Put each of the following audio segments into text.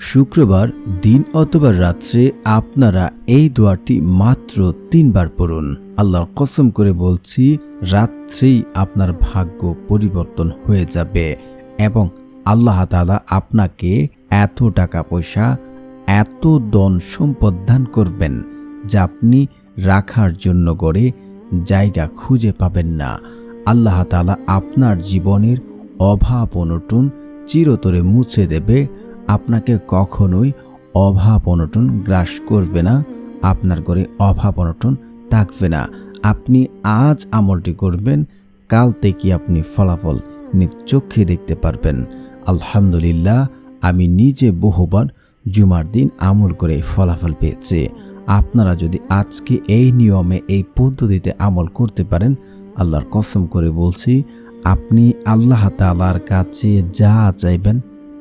শুক্রবার দিন অথবা রাত্রে আপনারা এই দোয়াটি মাত্র 3 বার পড়ুন। আল্লাহর কসম করে বলছি, রাত্রেই আপনার ভাগ্য পরিবর্তন হয়ে যাবে এবং আল্লাহ তাআলা আপনাকে এত টাকা পয়সা, এত ধন সম্পদ দান করবেন যা আপনি রাখার জন্য গড়ে জায়গা খুঁজে পাবেন না। আল্লাহ তাআলা আপনার জীবনের অভাব অনটন চিরতরে মুছে দেবে। আপনাকে কখনোই অভাব অনটন গ্রাস করবে না। আপনার ঘরে অভাব অনটন থাকবে না। আপনি আজ আমলটি করবেন, কাল থেকে আপনি ফলাফল নিজ চোখে দেখতে পারবেন। আলহামদুলিল্লাহ, আমি নিজে বহুবার জুমার দিন আমল করে ফলাফল পেয়েছি। আপনারা যদি আজকে এই নিয়মে, এই পদ্ধতিতে আমল করতে পারেন, আল্লাহর কসম করে বলছি, আপনি আল্লাহ তাআলার কাছে যা চাইবেন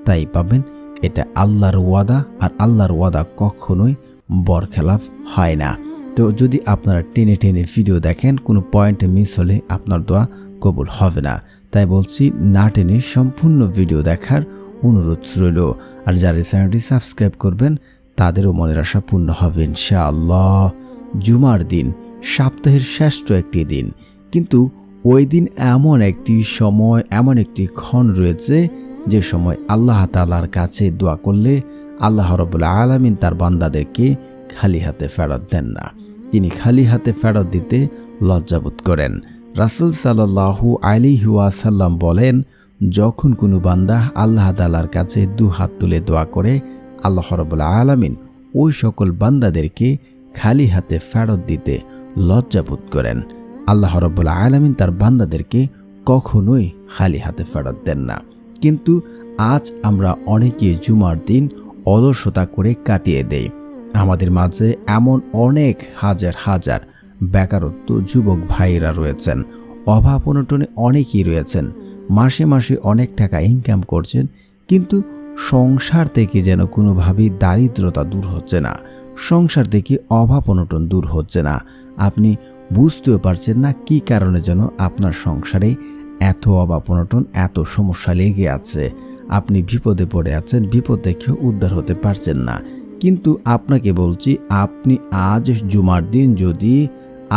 তাই পাবেন। এটা আল্লাহর ওয়াদা, আর আল্লাহর ওয়াদা কখনোই বরখেলাফ হয় না। তো যদি আপনারা টেনে টেনে ভিডিও দেখেন, কোনো পয়েন্টে মিস হলে আপনার দোয়া কবুল হবে না। তাই বলছি, না টেনে সম্পূর্ণ ভিডিও দেখার অনুরোধ রইল। আর যারা চ্যানেলটি সাবস্ক্রাইব করবেন তাদেরও মনের আশা পূর্ণ হবে ইনশাআল্লাহ। জুমার দিন সপ্তাহের শ্রেষ্ঠ একটি দিন, কিন্তু ওই দিন এমন একটি সময়, এমন একটি ক্ষণ রয়েছে যে সময় আল্লাহ তাআলার কাছে দোয়া করলে আল্লাহ রাব্বুল আলামিন তার বান্দাদেরকে খালি হাতে ফেরত দেন না। তিনি খালি হাতে ফেরত দিতে লজ্জাবোধ করেন। রাসূল সাল্লাল্লাহু আলাইহি ওয়াসাল্লাম বলেন, যখন কোনো বান্দা আল্লাহ তাআলার কাছে দুহাত তুলে দোয়া করে, আল্লাহ রাব্বুল আলামিন ওই সকল বান্দাদেরকে খালি হাতে ফেরত দিতে লজ্জাবোধ করেন। আল্লাহ রাব্বুল আলামিন তার বান্দাদেরকে কখনোই খালি হাতে ফেরত দেন না। কিন্তু আজ আমরা অনেকে জুমার দিন অলসতা করে কাটিয়ে দেই। আমাদের মাঝে এমন অনেক হাজার হাজার বেকারত্ব যুবক ভাইরা রয়েছেন, অভাব অনটনে অনেকেই রয়েছেন, মাসে মাসে অনেক টাকা ইনকাম করছেন, কিন্তু সংসার থেকে যেন কোনোভাবেই দারিদ্রতা দূর হচ্ছে না, সংসার থেকে অভাব অনটন দূর হচ্ছে না। আপনি বুঝতেও পারছেন না কি কারণে যেন আপনার সংসারে এত অভাব অনটন, এত সমস্যা লেগে আছে। আপনি বিপদে পড়ে আছেন, বিপদ দেখেও উদ্ধার হতে পারছেন না। কিন্তু আপনাকে বলছি, আপনি আজ জুমার দিন যদি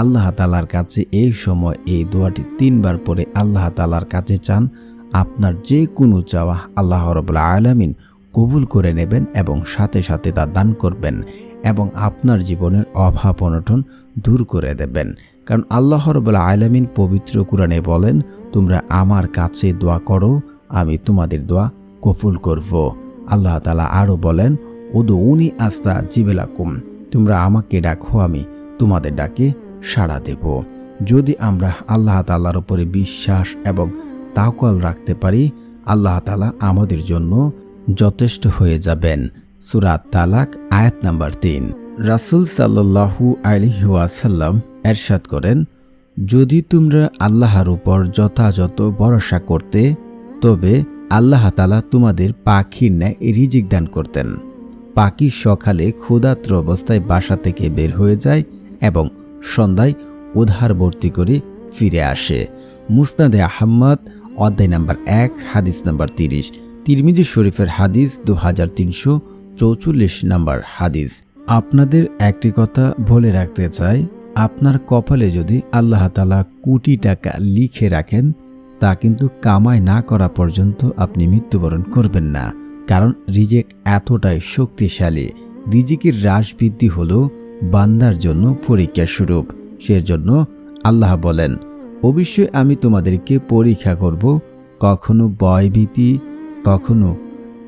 আল্লাহ তাআলার কাছে এই সময় এই দোয়াটি 3 বার পরে আল্লাহ তাআলার কাছে চান, আপনার যে কোনো চাওয়া আল্লাহ রাব্বুল আলামিন কবুল করে নেবেন এবং সাথে সাথে তা দান করবেন এবং আপনার জীবনের অভাব অনটন দূর করে দেবেন। কারণ আল্লাহ রাব্বুল আলামিন পবিত্র কুরআনে বলেন, তোমরা আমার কাছে দোয়া করো, আমি তোমাদের দোয়া কবুল করব। আল্লাহ তাআলা আরও বলেন, উদউনি আস্তাজিব লাকুম, তোমরা আমাকে ডাকো, আমি তোমাদের ডাকে সাড়া দেব। যদি আমরা আল্লাহ তাআলার উপরে বিশ্বাস এবং তাওয়াক্কুল রাখতে পারি, আল্লাহ তাআলা আমাদের জন্য যথেষ্ট হয়ে যাবেন। সূরা তালাক আয়াত নাম্বার 3। রাসূল সাল্লাল্লাহু আলাইহি ওয়াসাল্লাম ইরশাদ করেন, যদি তোমরা আল্লাহর উপর যথাযথ ভরসা করতে, তবে আল্লাহ তাআলা তোমাদের পাখির ন্যায় রিজিক দান করতেন। পাখি সকালে ক্ষুধার্ত অবস্থায় বাসা থেকে বের হয়ে যায় এবং সন্ধ্যায় উধার ভর্তি করে ফিরে আসে। মুসনাদে আহমদ অধ্যায় নাম্বার 1 হাদিস নাম্বার 30, তিরমিজি শরীফের হাদিস 2344 নাম্বার হাদিস। আপনাদের একটি কথা বলে রাখতে চাই, আপনার কপালে যদি আল্লাহ তাআলা কোটি টাকা লিখে রাখেন, তা কিন্তু কামাই না করা পর্যন্ত আপনি মৃত্যুবরণ করবেন না। কারণ রিজিক এতটাই শক্তিশালী। রিজিকের হ্রাস বৃদ্ধি হলো বান্দার জন্য পরীক্ষা স্বরূপ। সেজন্য আল্লাহ বলেন, অবশ্যই আমি তোমাদেরকে পরীক্ষা করব, কখনো ভয়ভীতি, কখনো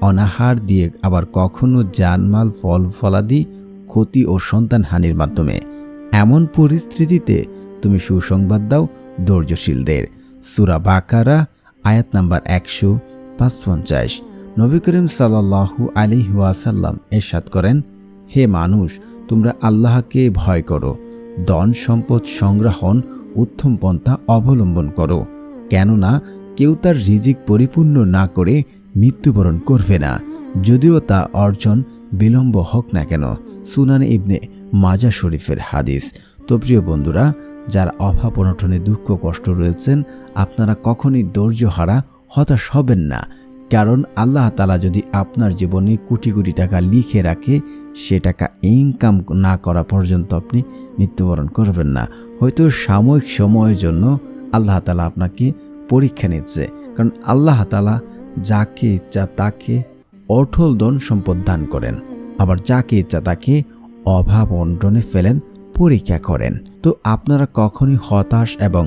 অনাহার দিয়ে, আবার কখনো জানমাল ফল ফলাদি ক্ষতি ও সন্তানহানির মাধ্যমে। এমন পরিস্থিতিতে তুমি সুসংবাদ দাও ধৈর্যশীলদের। সূরা বাকারা আয়াত নাম্বার 155। নবী করিম সাল্লাল্লাহু আলাইহি ওয়াসাল্লাম ইরশাদ করেন, হে মানুষ, তোমরা আল্লাহকে ভয় করো, ধন সম্পদ সংগ্রহণ উত্তম পন্থা অবলম্বন করো, কেননা কেউ তার রিজিক পরিপূর্ণ না করে মৃত্যুবরণ করবে না, যদিও তা অর্জন বিলম্ব হোক না কেন। সুনানে ইবনে মাজা শরীফের হাদিস। তো প্রিয় বন্ধুরা, যারা অভাব অনটনে দুঃখ কষ্ট রয়েছেন, আপনারা কখনই ধৈর্য হারা হতাশ হবেন না। কারণ আল্লাহ তাআলা যদি আপনার জীবনে কোটি কোটি টাকা লিখে রাখে, সে টাকা ইনকাম না করা পর্যন্ত আপনি মৃত্যুবরণ করবেন না। হয়তো সাময়িক সময়ের জন্য আল্লাহ তাআলা আপনাকে পরীক্ষা নিচ্ছে, কারণ আল্লাহ তাআলা যাকে ইচ্ছা তাকে অঢল ধন সম্পদ দান করেন, আবার যাকে ইচ্ছা তাকে অভাব অনটনে ফেলেন, পরীক্ষা করেন। তো আপনারা কখনোই হতাশ এবং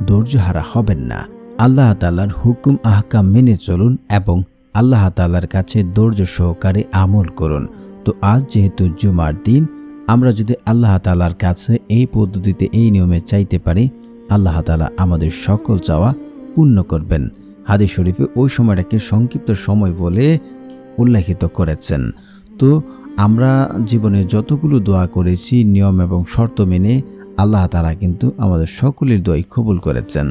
ধৈর্যহারা হবেন না। আল্লাহ তাআলার হুকুম আহকাম মেনে চলুন এবং আল্লাহ তাআলার কাছে ধৈর্য সহকারে আমল করুন। তো আজ যেহেতু জুমার দিন, আমরা যদি আল্লাহ তাআলার কাছে এই পদ্ধতিতে এই নিয়মে চাইতে পারি, আল্লাহ তাআলা আমাদের সকল চাওয়া পূর্ণ করবেন। হাদিস শরীফে ওই সময়টাকে সংক্ষিপ্ত সময় বলে উল্লেখিত করেছেন। তো আমরা জীবনে যতগুলো দোয়া করেছি নিয়ম এবং শর্ত মেনে, আল্লাহ তাআলা কিন্তু আমাদের সকলের দোয়াই কবুল করেছেন।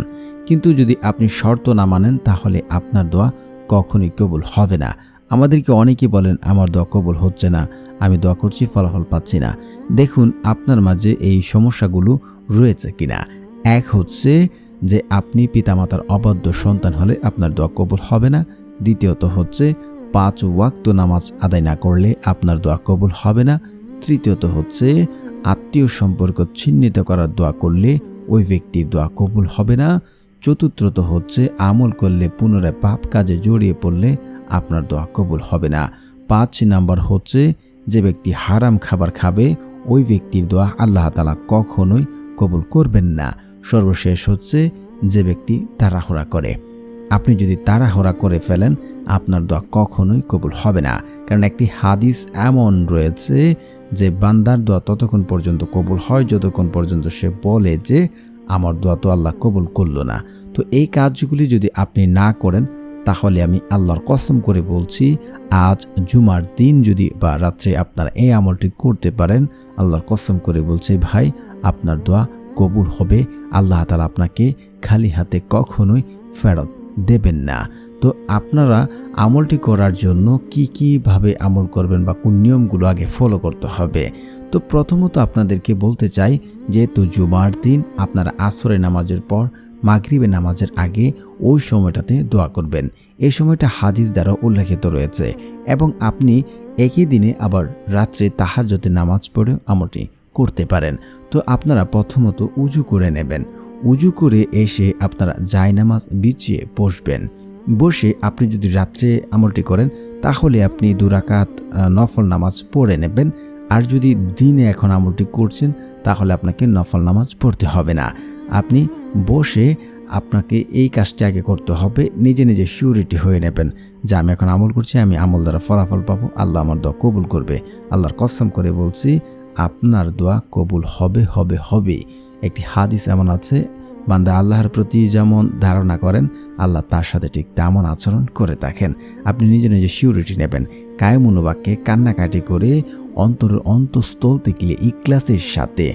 কিন্তু যদি আপনি শর্ত না মানেন, তাহলে আপনার দোয়া কখনোই কবুল হবে না। আমাদেরকে অনেকেই বলেন আমার দোয়া কবুল হচ্ছে না, আমি দোয়া করছি ফলাফল পাচ্ছি না। দেখুন আপনার মাঝে এই সমস্যাগুলো রয়েছে কিনা। এক হচ্ছে যে আপনি পিতামাতার অবাধ্য সন্তান হলে আপনার দোয়া কবুল হবে না। দ্বিতীয়ত হচ্ছে 5 ওয়াক্ত নামাজ আদায় না করলে আপনার দোয়া কবুল হবে না। তৃতীয়ত হচ্ছে আত্মীয় সম্পর্ক ছিন্নিত করার দোয়া করলে ওই ব্যক্তির দোয়া কবুল হবে না। চতুর্থত হচ্ছে আমল করলে পুনরায় পাপ কাজে জড়িয়ে পড়লে আপনার দোয়া কবুল হবে না। 5 নাম্বার হচ্ছে যে ব্যক্তি হারাম খাবার খাবে, ওই ব্যক্তির দোয়া আল্লাহ তাআলা কখনোই কবুল করবেন না। সর্বশেষ হচ্ছে যে ব্যক্তি তাড়াহুড়া করে। আপনি যদি তাড়াহুড়া করে ফেলেন, আপনার দোয়া কখনোই কবুল হবে না। কারণ একটি হাদিস এমন রয়েছে যে বান্দার দোয়া ততক্ষণ পর্যন্ত কবুল হয় যতক্ষণ পর্যন্ত সে বলে যে আমার দোয়া তো আল্লাহ কবুল করলো না। তো এই কাজগুলি যদি আপনি না করেন, তাহলে আমি আল্লাহর কসম করে বলছি, আজ জুমার দিন যদি বা রাত্রে আপনারা এই আমলটি করতে পারেন, আল্লাহর কসম করে বলছি ভাই, আপনার দোয়া কবুল হবে। আল্লাহ তাআলা আপনাকে খালি হাতে কখনোই ফেরত দেবেন না। তো আপনারা আমলটি করার জন্য কিভাবে আমল করবেন বা কোন নিয়মগুলো আগে ফলো করতে হবে। তো প্রথমত আপনাদেরকে বলতে চাই, যেহেতু জুমার দিন, আপনারা আসরের নামাজের পর মাগরিবের নামাজের আগে ওই সময়টাতে দোয়া করবেন। এই সময়টা হাদিস দ্বারা উল্লেখিত রয়েছে এবং আপনি একই দিনে আবার রাত্রে তাহাজ্জুদের নামাজ পড়ে আমলটি করতে পারেন। তো আপনারা প্রথমত উজু করে নেবেন। উজু করে এসে আপনারা জায়নামাজ বিছিয়ে বসবেন। বসে আপনি যদি রাত্রে আমলটি করেন, তাহলে আপনি 2 রাকাত নফল নামাজ পড়ে নেবেন। আর যদি দিনে এখন আমলটি করছেন, তাহলে আপনাকে নফল নামাজ পড়তে হবে না। আপনি বসে আপনাকে এই কাজটি আগে করতে হবে, নিজে নিজে সিউরিটি হয়ে নেবেন যে আমি এখন আমল করছি, আমি আমল দ্বারা ফলাফল পাবো, আল্লাহ আমার দোয়া কবুল করবে। আল্লাহর কসম করে বলছি, আপনার দোয়া কবুল হবে হবে হবে। একটি হাদিস এমন আছে, বান্দা আল্লাহর প্রতি যেমন ধারণা করেন, আল্লাহ তার সাথে ঠিক তেমন আচরণ করে থাকেন। আপনি নিজে নিজে সিউরিটি নেবেন, কায়ে মনোবাক্যে কান্নাকাটি করে অন্তরের অন্তঃস্থল থেকে ইখলাসের সাথে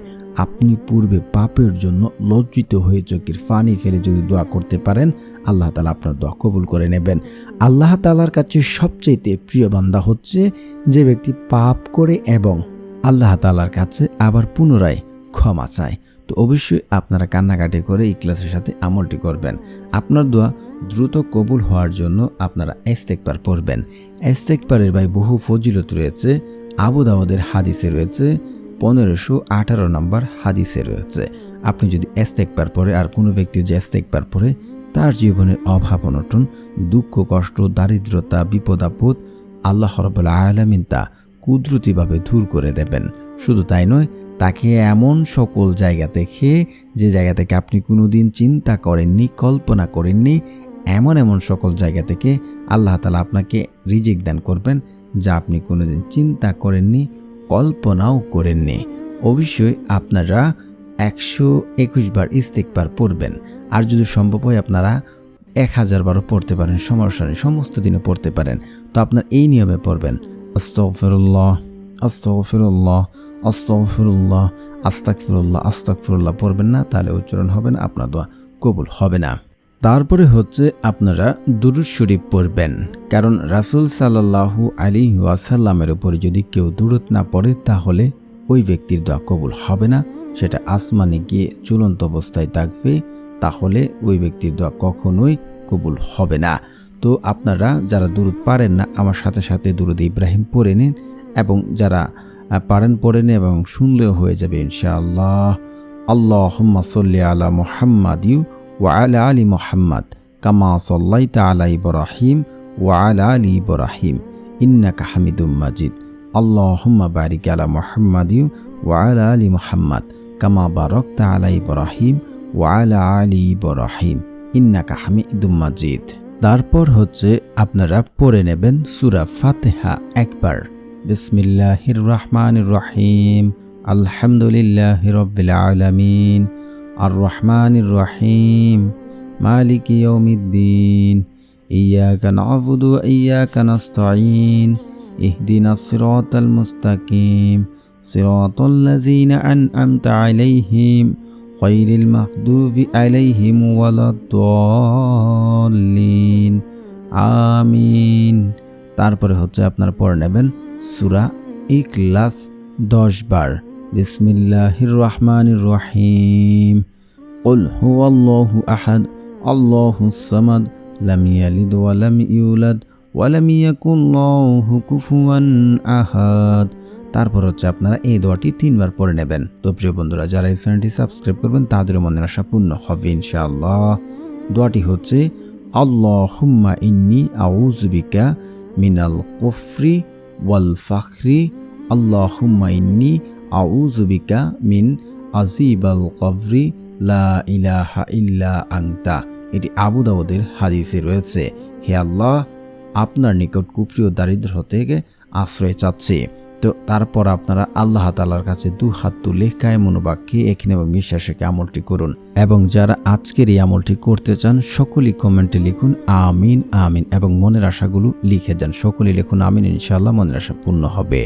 আপনি পূর্বে পাপের জন্য লজ্জিত হয়ে চোখের পানি ফেলে যদি দোয়া করতে পারেন, আল্লাহ তাআলা আপনার দোয়া কবুল করে নেবেন। আল্লাহ তাআলার কাছে সবচেয়ে প্রিয় বান্দা হচ্ছে যে ব্যক্তি পাপ করে এবং আল্লাহ তাআলার কাছে আবার পুনরায় ক্ষমা চায়। তো অবশ্যই আপনারা কান্নাকাটি করে ইখলাসের সাথে আমলটি করবেন। আপনার দোয়া দ্রুত কবুল হওয়ার জন্য আপনারা ইস্তেগফার পড়বেন। ইস্তেগফারের ভাই বহু ফজিলত রয়েছে। আবু দাউদের হাদিসে রয়েছে, 1518 নম্বর হাদিসে রয়েছে। আপনি যদি ইস্তেগফার পড়ে আর কোনো ব্যক্তি যে ইস্তেগফার পড়ে, তার জীবনের অভাব অনটন, দুঃখ কষ্ট, দারিদ্রতা, বিপদ আপদ আল্লাহ রাব্বুল আলামিন তা কুদরতিভাবে দূর করে দেবেন। শুধু তাই নয়, তাকে এমন সকল জায়গা থেকে, যে জায়গা থেকে আপনি কোনোদিন চিন্তা করেননি, কল্পনা করেননি, এমন সকল জায়গা থেকে আল্লাহ তাআলা আপনাকে রিজিক দান করবেন, যা আপনি কোনোদিন চিন্তা করেননি, কল্পনাও করেননি। অবশ্যই আপনারা 121 বার ইস্তেগফার পড়বেন। আর যদি সম্ভব হয় আপনারা 1000 বারও পড়তে পারেন, সমস্যা নেই, সমস্ত দিনে পড়তে পারেন। তো আপনার এই নিয়মে পড়বেন, আস্তাগফিরুল্লাহ আস্তাগফিরুল্লাহ আস্তাগফিরুল্লাহ আস্তাগফিরুল্লাহ আস্তাগফিরুল্লাহ পড়বেন না, তাহলে উচ্চারণ হবে না, আপনার দোয়া কবুল হবে না। তারপরে হচ্ছে আপনারা দুরূদ শরীফ পড়বেন, কারণ রাসূল সাল্লাল্লাহু আলাইহি ওয়াসাল্লামের উপরে যদি কেউ দুরূদ না পড়ে, তাহলে ওই ব্যক্তির দোয়া কবুল হবে না। সেটা আসমানে গিয়ে ঝুলন্ত অবস্থায় থাকবে, তাহলে ওই ব্যক্তির দোয়া কখনোই কবুল হবে না। তো আপনারা যারা দুরুদ পারেন না আমার সাথে সাথে দুরুদ ইব্রাহিম পড়ে নিন, এবং যারা পারেন পড়ে নিন এবং শুনলেও হয়ে যাবে ইনশাআল্লাহ। আল্লাহুম্মা সাল্লি আলা মুহাম্মাদি ওয়া আলা আলি মুহাম্মাদ কামা সাল্লাইতা আলা ইব্রাহিম ওয়া আলা আলি ইব্রাহিম ইন্নাকা হামিদুম মাজিদ। আল্লাহুম্মা বারিক আলা মুহাম্মাদি ওয়া আলা আলি মুহাম্মাদ কামা বারাকতা আলা ইব্রাহিম ওয়া আলা আলি ইব্রাহিম ইন্নাকা হামিদুম মাজিদ। তারপর হচ্ছে আপনারা পড়ে নেবেন সূরা ফাতিহা একবার। বিসমিল্লাহির রহমানির রহিম, আলহামদুলিল্লাহি রাব্বিল আলামিন, আর রহমানির রহিম, মালিকি ইয়াউমিদ্দিন, ইয়্যাকা না'বুদু ওয়া ইয়্যাকা নাস্তাঈন, ইহদিনাস সিরাতাল মুস্তাকিম, সিরাতাল লাযীনা আন'আমতা আলাইহিম গায়রিল মাগদুবি আলাইহিম ওয়ালাদ-দাল্লিন, আমিন। তারপরে হচ্ছে আপনারা পড়ে নেবেন সূরা ইখলাস 10 বার। বিসমিল্লাহির রহমানির রহিম, কুল হুয়াল্লাহু আহাদ, আল্লাহুস সামাদ, লাম ইয়ালিদ ওয়া লাম ইউলাদ ওয়া লাম ইয়াকুল লাহু কুফুয়ান আহাদ। তারপর হচ্ছে আপনারা এই দোয়াটি 3 বার পড়ে নেবেন। তো প্রিয় বন্ধুরা, যারা এই চ্যানেলটি সাবস্ক্রাইব করবেন তাদের মনের আশা পূর্ণ হবে ইনশাআল্লাহ। দোয়াটি হচ্ছে আল্লাহুম্মা ইন্নী আউযু বিকা মিনাল কুফরি ওয়াল ফাখরি, আল্লাহুম্মা ইন্নী আউযু বিকা মিন আযীবাল কবরি, লা ইলাহা ইল্লা আনতা। এটি আবু দাউদের হাদিসে রয়েছে। হে আল্লাহ, আপনার নিকট কুফরি ও দারিদ্র থেকে আশ্রয় চাচ্ছি। তো তারপর আপনারা আল্লাহ তাআলার কাছে 2 হাত তুলে কায়েম মনোবাক্যে এখানে এবং বিশ্বাসে আমলটি করুন। এবং যারা আজকের এই আমলটি করতে চান সকলেই কমেন্টে লিখুন আমিন আমিন, এবং মনের আশাগুলো লিখে যান। সকলেই লিখুন আমিন, ইনশাআল্লাহ মনের আশা পূর্ণ হবে।